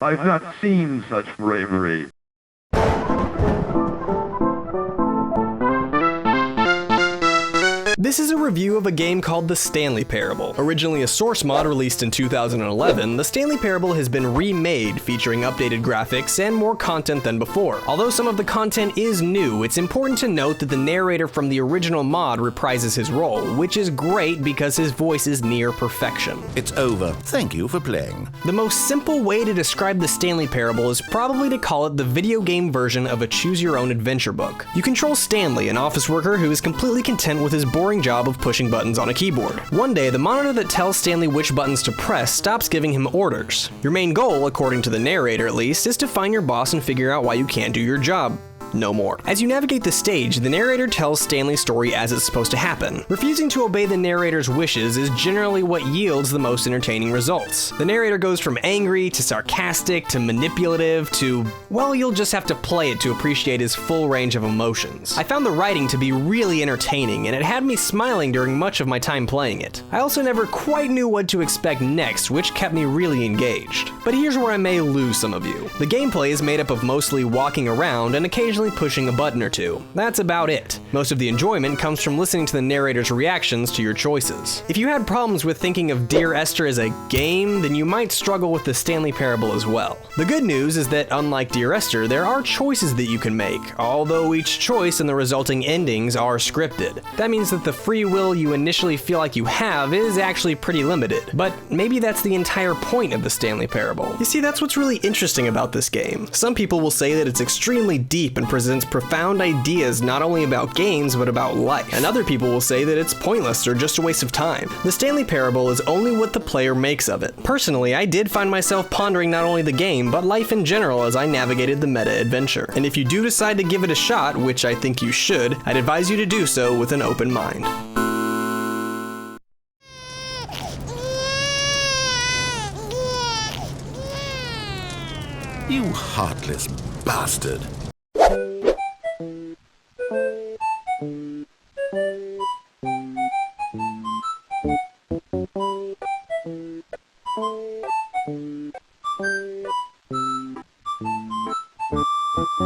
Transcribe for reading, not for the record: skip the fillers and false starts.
I've not seen such bravery. This is a review of a game called the Stanley Parable. Originally a source mod released in 2011, the Stanley Parable has been remade, featuring updated graphics and more content than before. Although some of the content is new, it's important to note that the narrator from the original mod reprises his role, which is great because his voice is near perfection. It's over. Thank you for playing. The most simple way to describe the Stanley Parable is probably to call it the video game version of a choose-your-own-adventure book. You control Stanley, an office worker who is completely content with his boring job of pushing buttons on a keyboard. One day, the monitor that tells Stanley which buttons to press stops giving him orders. Your main goal, according to the narrator at least, is to find your boss and figure out why you can't do your job. No more. As you navigate the stage, the narrator tells Stanley's story as it's supposed to happen. Refusing to obey the narrator's wishes is generally what yields the most entertaining results. The narrator goes from angry to sarcastic to manipulative to, well, you'll just have to play it to appreciate his full range of emotions. I found the writing to be really entertaining, and it had me smiling during much of my time playing it. I also never quite knew what to expect next, which kept me really engaged. But here's where I may lose some of you. The gameplay is made up of mostly walking around and occasionally pushing a button or two. That's about it. Most of the enjoyment comes from listening to the narrator's reactions to your choices. If you had problems with thinking of Dear Esther as a game, then you might struggle with the Stanley Parable as well. The good news is that unlike Dear Esther, there are choices that you can make, although each choice and the resulting endings are scripted. That means that the free will you initially feel like you have is actually pretty limited, but maybe that's the entire point of the Stanley Parable. You see, that's what's really interesting about this game. Some people will say that it's extremely deep and presents profound ideas not only about games but about life. And other people will say that it's pointless or just a waste of time. The Stanley Parable is only what the player makes of it. Personally, I did find myself pondering not only the game but life in general as I navigated the meta adventure. And if you do decide to give it a shot, which I think you should, I'd advise you to do so with an open mind. You heartless bastard.